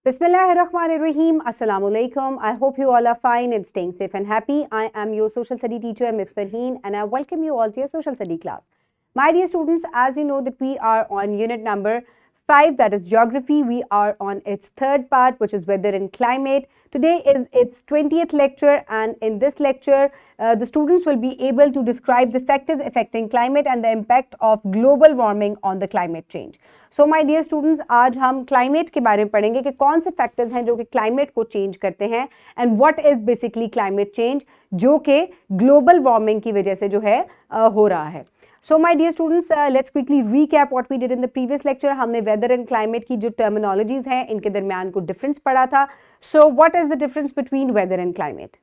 Bismillahirrahmanirrahim. Assalamu alaikum. I hope you all are fine and staying safe and happy. I am your social study teacher, Ms. Farheen, and I welcome you all to your social study class. My dear students, as you know that we are on unit number 5, that is geography. We are on its third part, which is weather and climate. Today is its 20th lecture, and in this lecture, the students will be able to describe the factors affecting climate and the impact of global warming on the climate change. So my dear students, आज हम climate के बारे में पढ़ेंगे कि कौन से factors हैं जो कि climate को change करते हैं and what is basically climate change जो कि global warming की वजह से जो है हो रहा है. So my dear students, let's quickly recap what we did in the previous lecture. हमने weather and climate की जो terminologies हैं इनके दरमियान को difference पढ़ा था. So what is the difference between weather and climate?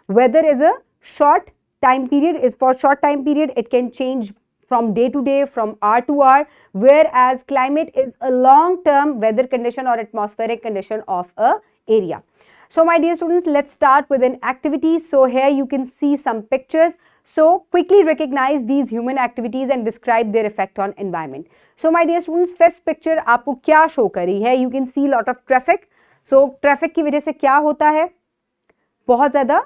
Weather is a short time period, is for short time period. It can change from day to day, from hour to hour, whereas climate is a long-term weather condition or atmospheric condition of a area. So my dear students, let's start with an activity. So here you can see some pictures. So quickly recognize these human activities and describe their effect on environment. So my dear students, first picture आपको क्या show करी है? You can see lot of traffic. So traffic की वजह से क्या होता है? बहुत ज़्यादा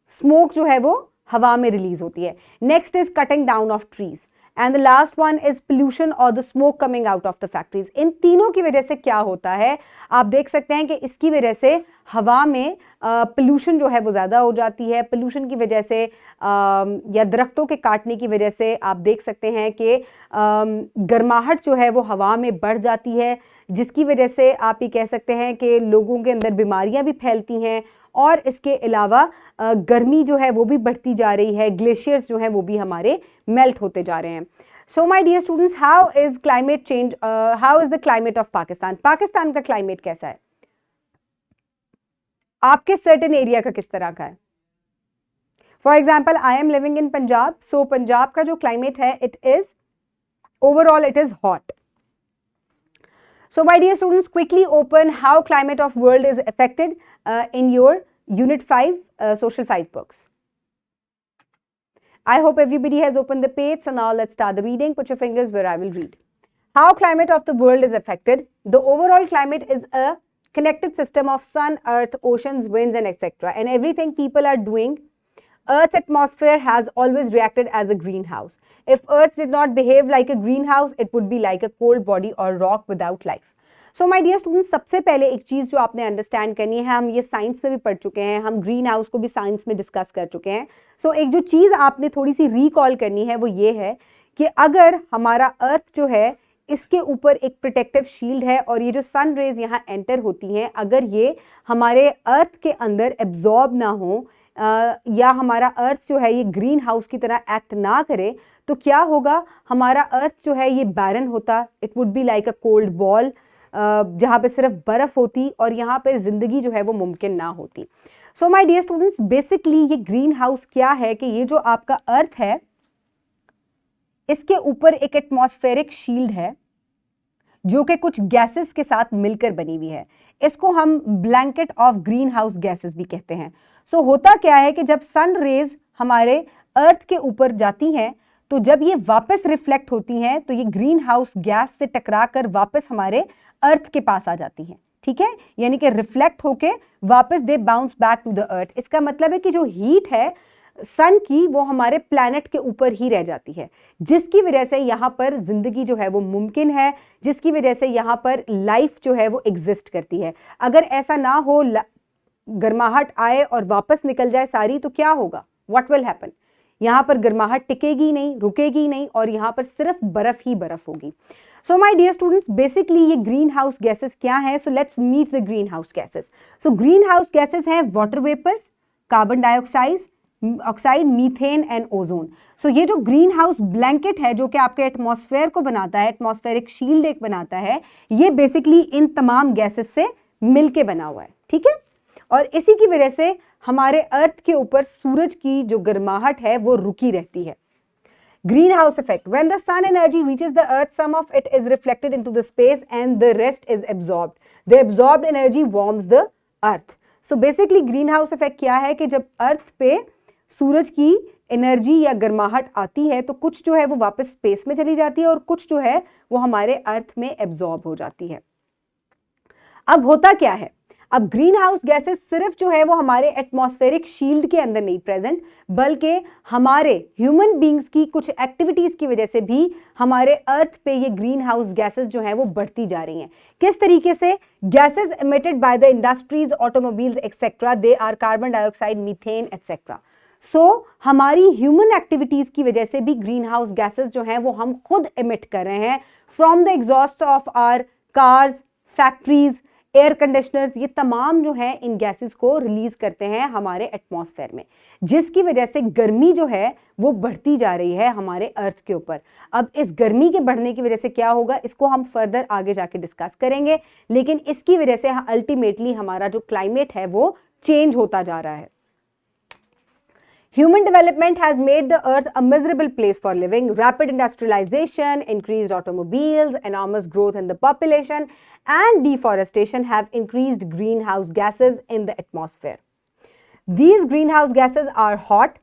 smoke जो है वो हवा में रिलीज होती है. Next is cutting down of trees and the last one is pollution और the smoke coming out of the factories. इन तीनों की वजह से क्या होता है? आप देख सकते हैं कि इसकी वजह से हवा में पोल्यूशन जो है वो ज़्यादा हो जाती है. पोल्यूशन की वजह से या दरख्तों के काटने की वजह से आप देख सकते हैं कि गर्माहट जो है वो हवा में बढ़ जाती है, जिसकी वजह से आप ये कह सकते हैं कि लोगों के अंदर बीमारियां भी फैलती हैं. और इसके अलावा गर्मी जो है वो भी बढ़ती जा रही है. ग्लेशियर्स जो हैं वो भी हमारे मेल्ट होते जा रहे हैं. So my dear students, how is climate change, how is the climate of Pakistan? Pakistan का क्लाइमेट कैसा है? आपके सर्टेन एरिया का किस तरह का है? For example, I am living in Punjab. So Punjab का जो क्लाइमेट है, it is overall it is hot. So my dear students, quickly open how climate of world is affected in your unit 5 social 5 books. I hope everybody has opened the page. So now let's start the reading. Put your fingers where I will read. How climate of the world is affected. The overall climate is a connected system of sun, earth, oceans, winds and etc. And everything people are doing. Earth's atmosphere has always reacted as a greenhouse. If Earth did not behave like a greenhouse, it would be like a cold body or rock without life. So my dear students, सबसे पहले एक चीज़ जो आपने understand करनी है, हम ये science में भी पढ़ चुके हैं, हम ग्रीन हाउस को भी साइंस में डिस्कस कर चुके हैं. सो एक जो चीज़ आपने थोड़ी सी रिकॉल करनी है वो ये है कि अगर हमारा अर्थ जो है इसके ऊपर एक प्रोटेक्टिव शील्ड है और ये जो सन रेज यहाँ एंटर होती हैं, अगर ये हमारे अर्थ के अंदर एब्जॉर्ब ना हो या हमारा अर्थ जो है ये ग्रीन हाउस की तरह एक्ट ना करे, तो क्या होगा? हमारा अर्थ जो है ये बैरन होता. It would be like a cold ball, जहाँ पे सिर्फ बर्फ होती और यहाँ पर जिंदगी जो है वो मुमकिन ना होती. So my dear students, basically ये ग्रीन हाउस क्या है कि ये जो आपका अर्थ है इसके ऊपर एक एटमॉस्फेरिक शील्ड है जो कि कुछ गैसेस के साथ मिलकर बनी हुई है. इसको हम blanket of green house gases भी कहते हैं. सो होता क्या है कि जब सन रेज हमारे अर्थ के ऊपर जाती हैं तो जब ये वापस रिफ्लेक्ट होती हैं तो ये ग्रीन हाउस गैस से टकरा कर वापस हमारे अर्थ के पास आ जाती हैं. ठीक है, यानी कि रिफ्लेक्ट होके वापस they bounce back to the earth. इसका मतलब है कि जो हीट है सन की वो हमारे प्लैनेट के ऊपर ही रह जाती है, जिसकी वजह से यहाँ पर जिंदगी जो है वो मुमकिन है, जिसकी वजह से यहाँ पर लाइफ जो है वो एग्जिस्ट करती है. अगर ऐसा ना हो, गर्माहट आए और वापस निकल जाए सारी, तो क्या होगा? What will happen? यहाँ पर गर्माहट टिकेगी नहीं, रुकेगी नहीं और यहाँ पर सिर्फ बर्फ ही बर्फ होगी. So my dear students, basically ये ग्रीन हाउस गैसेस क्या है? So let's meet the green house gases. So green house gases हैं water vapours, carbon dioxide, methane and ozone. So ये जो ग्रीन हाउस ब्लैंकेट है जो कि आपके एटमॉस्फेयर को बनाता है, एटमॉस्फेरिक शील्ड एक बनाता है, ये बेसिकली इन तमाम गैसेस से मिलके बना हुआ है. ठीक है, और इसी की वजह से हमारे अर्थ के ऊपर सूरज की जो गर्माहट है वो रुकी रहती है. Green house effect. When the sun energy reaches the earth, some of it is reflected into the space and the rest is absorbed. The absorbed energy warms the earth. So basically green house effect क्या है कि जब अर्थ पे सूरज की energy या गर्माहट आती है तो कुछ जो है वो वापस स्पेस में चली जाती है और कुछ जो है वो हमारे अर्थ में एब्जॉर्ब हो जाती है. अब होता क्या है, अब ग्रीन हाउस गैसेस सिर्फ जो है वो हमारे एटमॉस्फेरिक शील्ड के अंदर नहीं प्रेजेंट, बल्कि हमारे ह्यूमन बींग्स की कुछ एक्टिविटीज की वजह से भी हमारे अर्थ पे ये ग्रीन हाउस गैसेस जो है वो बढ़ती जा रही हैं। किस तरीके से? Gases emitted by the industries, automobiles etcetera, they are carbon dioxide, methane etcetera. So हमारी ह्यूमन एक्टिविटीज की वजह से भी ग्रीन हाउस गैसेस जो हैं वो हम खुद इमिट कर रहे हैं from the exhaust of our cars, factories, air conditioners, ये तमाम जो है इन गैसेस को रिलीज करते हैं हमारे एटमॉस्फेयर में, जिसकी वजह से गर्मी जो है वो बढ़ती जा रही है हमारे अर्थ के ऊपर। अब इस गर्मी के बढ़ने की वजह से क्या होगा, इसको हम फर्दर आगे जाके डिस्कस करेंगे, लेकिन इसकी वजह से अल्टीमेटली हमारा जो क्लाइमेट है वो चेंज होता जा रहा है। Human development has made the earth a miserable place for living. Rapid industrialization, increased automobiles, enormous growth in the population, and deforestation have increased greenhouse gases in the atmosphere. These greenhouse gases are hot.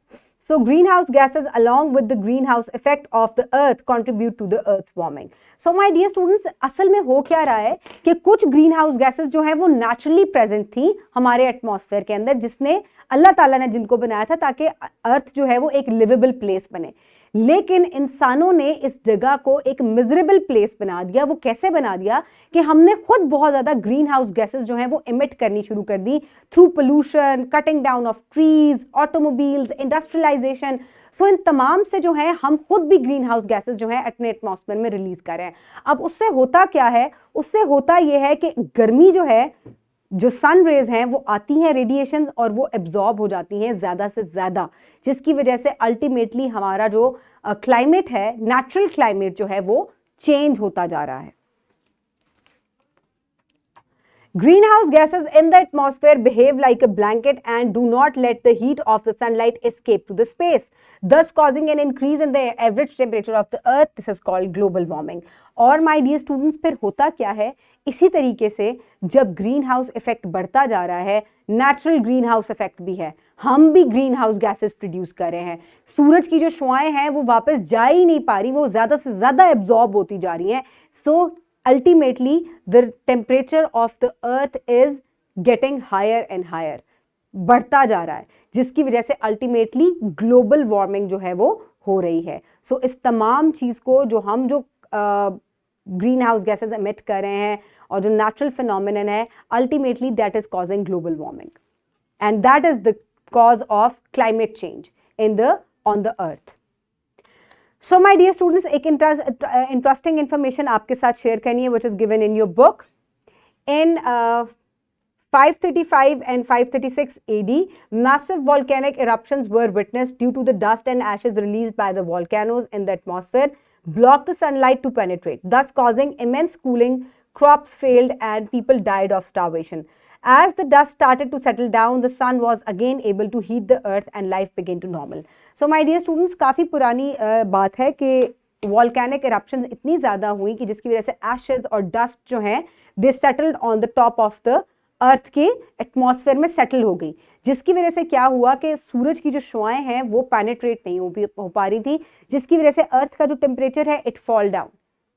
So greenhouse gases along with the greenhouse effect of the earth contribute to the earth warming. So my dear students, असल में हो क्या रहा है कि कुछ greenhouse gases जो है वो naturally present थी हमारे एटमॉस्फेयर के अंदर, जिसने अल्लाह ताला ने जिनको बनाया था ताकि अर्थ जो है वो एक लिवेबल प्लेस बने, लेकिन इंसानों ने इस जगह को एक मिजरेबल प्लेस बना दिया। वो कैसे बना दिया कि हमने खुद बहुत ज्यादा ग्रीन हाउस गैसेस जो हैं वो इमिट करनी शुरू कर दी through pollution, cutting down of trees, automobiles, industrialisation. So इन तमाम से जो है हम खुद भी ग्रीन हाउस गैसेस जो है अपने एटमॉस्फेयर में रिलीज कर रहे हैं। अब उससे होता क्या है, उससे होता यह है कि गर्मी जो है, जो सन रेज हैं वो आती हैं रेडिएशंस और वो एब्जॉर्ब हो जाती हैं ज़्यादा से ज़्यादा, जिसकी वजह से अल्टीमेटली हमारा जो क्लाइमेट है, नेचुरल क्लाइमेट जो है वो चेंज होता जा रहा है। Greenhouse gases in the atmosphere behave like a blanket and do not let the heat of the sunlight escape to the space, thus causing an increase in the average temperature of the earth. This is called global warming. और my dear students, फिर होता क्या है, इसी तरीके से जब green house effect बढ़ता जा रहा है, नेचुरल ग्रीन हाउस इफेक्ट भी है, हम भी ग्रीन हाउस गैसेस प्रोड्यूस कर रहे हैं। सूरज की जो शुआएं हैं वो वापस जा ही नहीं पा रही, वो ज़्यादा से ज़्यादा एब्जॉर्ब होती जा रही हैं। सो ultimately the temperature of the earth is getting higher and higher, बढ़ता जा रहा है, जिसकी वजह से अल्टीमेटली ग्लोबल वार्मिंग जो है वो हो रही है। सो इस तमाम चीज़ को जो हम जो ग्रीन हाउस गैसेज एमिट कर रहे हैं और जो नेचुरल फिनोमिनन है, ultimately that is causing global warming and that is the cause of climate change in the on the earth. So my dear students, एक interesting information आपके साथ share करनी है, which is given in your book. In 535 and 536 AD, massive volcanic eruptions were witnessed due to the dust and ashes released by the volcanoes in the atmosphere, blocked the sunlight to penetrate, thus causing immense cooling, crops failed and people died of starvation. As the dust started to settle down, the sun was again able to heat the earth and life began to normal. So my dear students, काफ़ी पुरानी बात है कि volcanic eruptions इतनी ज़्यादा हुई कि जिसकी वजह से ashes और dust जो हैं they settled on the top of the earth के एटमॉस्फेयर में सेटल हो गई, जिसकी वजह से क्या हुआ कि सूरज की जो शुआएं हैं वो पेनिट्रेट नहीं हो पा रही थी, जिसकी वजह से अर्थ का जो टेम्परेचर है इट फॉल डाउन,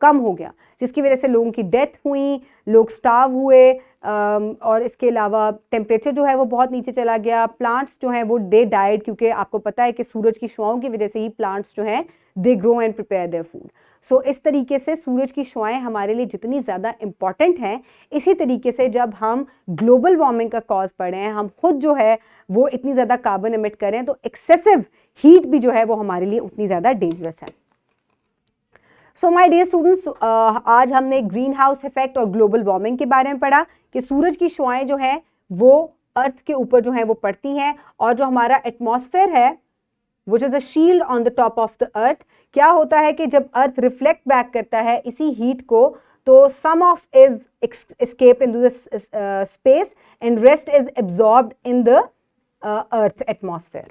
कम हो गया, जिसकी वजह से लोगों की डेथ हुई, लोग स्टार्व हुए, और इसके अलावा टेम्परेचर जो है वो बहुत नीचे चला गया। प्लांट्स जो हैं वो दे डाइड, क्योंकि आपको पता है कि सूरज की शुआओं की वजह से ही प्लांट्स जो हैं they grow and prepare their food. So इस तरीके से सूरज की शुआएं हमारे लिए जितनी ज़्यादा इम्पॉर्टेंट हैं, इसी तरीके से जब हम ग्लोबल वार्मिंग का कॉज पढ़ रहे हैं, हम खुद जो है वो इतनी ज़्यादा कार्बन एमिट करें, तो एक्सेसिव हीट भी जो है वो हमारे लिए उतनी ज़्यादा डेंजरस है। सो माय डियर स्टूडेंट्स, आज हमने ग्रीन हाउस इफेक्ट और ग्लोबल वार्मिंग के बारे में पढ़ा कि सूरज की शुआएं जो हैं वो अर्थ के ऊपर जो हैं वो पड़ती हैं, और जो हमारा एटमॉस्फेयर है which is a shield on the top of the earth, क्या होता है कि जब अर्थ रिफ्लेक्ट बैक करता है इसी हीट को, तो some of is escaped into the space and rest is absorbed in the earth atmosphere.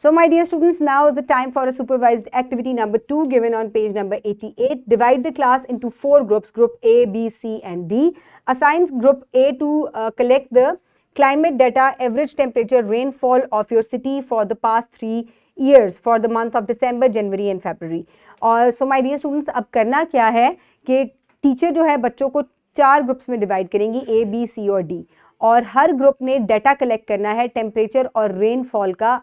So my dear students, now is the time for a supervised activity number 2 given on page number 88. Divide the class into 4 groups, group A, B, C and D. Assign group A to collect the climate data, average temperature, rainfall of your city for the past 3 years for the month of December, January and February. और so my dear students, अब करना क्या है कि teacher जो है बच्चों को 4 ग्रुप्स में डिवाइड करेंगी, A, B, C और D, और हर ग्रुप ने डाटा कलेक्ट करना है टेम्परेचर और रेनफॉल का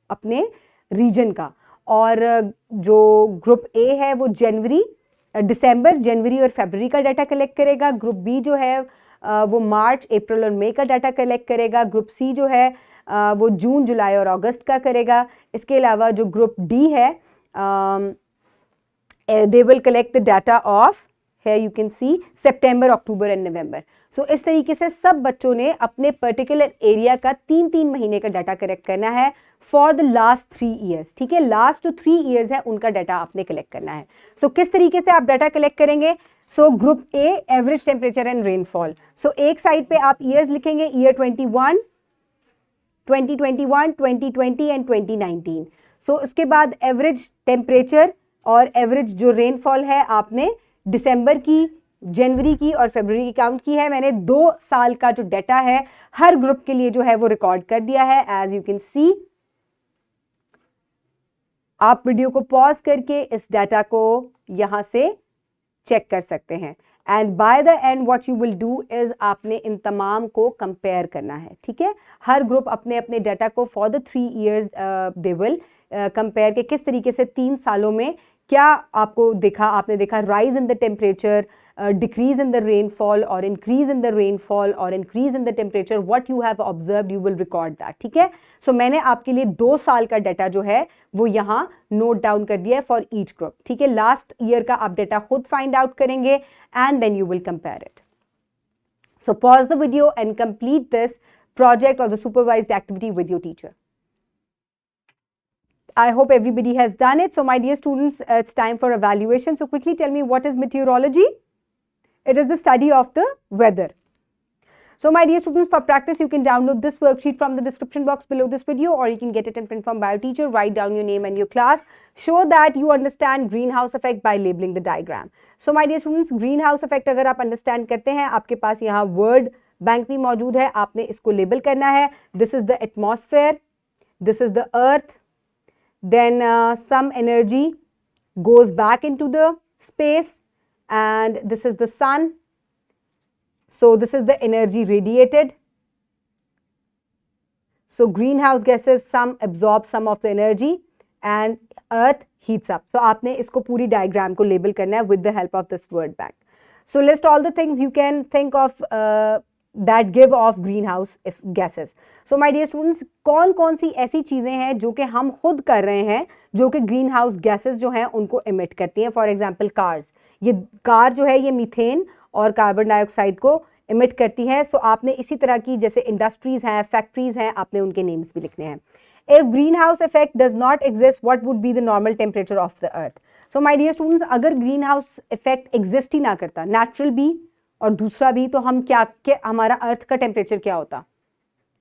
अपने रीजन का। और जो ग्रुप A है वो दिसंबर, जनवरी और फरवरी का डाटा कलेक्ट करेगा। ग्रुप B जो है वो मार्च, अप्रैल और मई का डाटा कलेक्ट करेगा। ग्रुप C जो है वो जून, जुलाई और अगस्त का करेगा। इसके अलावा जो ग्रुप D है they will collect the data of, here you can see, September, October and November. So इस तरीके से सब बच्चों ने अपने पर्टिकुलर एरिया का 3-3 महीने का डाटा कलेक्ट करना है फॉर द लास्ट 3 ईयर्स। ठीक है, लास्ट जो 3 ईयर्स है उनका डाटा आपने कलेक्ट करना है। सो किस तरीके से आप डाटा कलेक्ट करेंगे? So group A, average temperature and rainfall. So एक साइड पे आप ईयर्स लिखेंगे, ईयर 2021, 2020 एंड 2019। सो उसके बाद एवरेज टेम्परेचर और एवरेज जो रेनफॉल है आपने दिसंबर की, जनवरी की और फरवरी की काउंट की है। मैंने 2 साल का जो डाटा है हर ग्रुप के लिए जो है वो रिकॉर्ड कर दिया है, एज यू कैन सी। आप वीडियो को पॉज करके इस डाटा को यहां से चेक कर सकते हैं। And by the end what you will do is आपने इन तमाम को कंपेयर करना है। ठीक है, हर ग्रुप अपने अपने डाटा को for the 3 years they will compare के किस तरीके से 3 सालों में क्या आपने देखा rise in the temperature, decrease in the rainfall और इंक्रीज इन द रेनफॉल और increase in the temperature, what you have observed you will record that. ठीक है, सो मैंने आपके लिए 2 साल का डाटा जो है वो यहाँ नोट डाउन कर दिया है फॉर ईच ग्रुप। ठीक है, लास्ट ईयर का आप डाटा खुद फाइंड आउट करेंगे and then you will compare it. So pause the video and complete this project or the supervised activity with your teacher. I hope everybody has done it. So my dear students, it's time for evaluation. So quickly tell me, what is meteorology? It is the study of the weather. So my dear students, for practice you can download this worksheet from the description box below this video, or you can get it in print from bio teacher. Write down your name and your class. Show that you understand greenhouse effect by labeling the diagram. So my dear students, greenhouse effect अगर आप understand करते हैं, आपके पास यहाँ word bank भी मौजूद है, आपने इसको लेबल करना है। This is the atmosphere, this is the earth, then some energy goes back into the space and this is the sun, so this is the energy radiated. So green house gases some absorb some of the energy and earth heats up. So आपने इसको पूरी diagram को label करना है with the help of this word bank. So list all the things you can think of that give off greenhouse gases. So my dear students, कौन कौन सी ऐसी चीज़ें हैं जो कि हम खुद कर रहे हैं जो कि ग्रीन हाउस गैसेज जो हैं उनको इमिट करती हैं? फॉर एग्जाम्पल कार्स, ये कार जो है ये मीथेन और कार्बन डाइऑक्साइड को इमिट करती है। सो आपने इसी तरह की जैसे इंडस्ट्रीज़ हैं, फैक्ट्रीज़ हैं, आपने उनके नेम्स भी लिखने हैं। If greenhouse effect does not exist, what would be the normal temperature of the earth? So my dear students, अगर greenhouse effect exist ही ना करता, natural भी और दूसरा भी, तो हम हमारा अर्थ का टेम्परेचर क्या होता?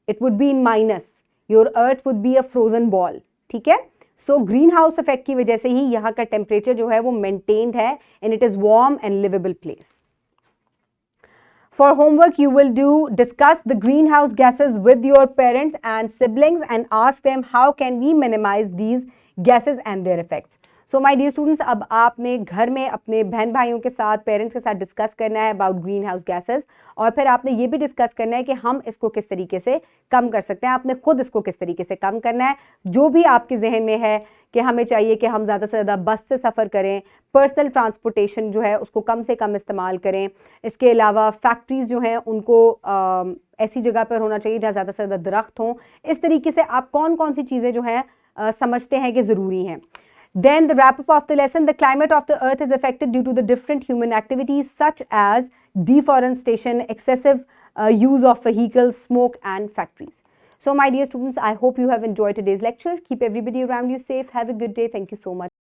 It would be in minus, your earth would be a frozen ball. ठीक है, सो ग्रीन हाउस इफेक्ट की वजह से ही यहाँ का टेम्परेचर जो है वो मेंटेन्ड है and it is warm and livable place. For homework you will do discuss the green house gases with your parents and siblings and ask them how can we minimize these gases and their effects. So my dear students, अब आपने घर में अपने बहन भाइयों के साथ, parents के साथ डिस्कस करना है अबाउट ग्रीन हाउस गैसेज, और फिर आपने ये भी डिस्कस करना है कि हम इसको किस तरीके से कम कर सकते हैं। आपने खुद इसको किस तरीके से कम करना है। जो भी आपके जहन में है कि हमें चाहिए कि हम ज़्यादा से ज़्यादा बस से सफ़र करें, पर्सनल ट्रांसपोर्टेशन जो है उसको कम से कम इस्तेमाल करें। इसके अलावा फैक्ट्रीज़ जो हैं उनको ऐसी जगह पर होना चाहिए जहाँ ज़्यादा से ज़्यादा दरख्त हों। इस तरीके से आप कौन कौन सी चीज़ें जो हैं समझते हैं कि ज़रूरी हैं। Then the wrap up of the lesson, the climate of the earth is affected due to the different human activities such as deforestation, excessive use of vehicles, smoke and factories. So my dear students, I hope you have enjoyed today's lecture. Keep everybody around you safe. Have a good day. Thank you so much.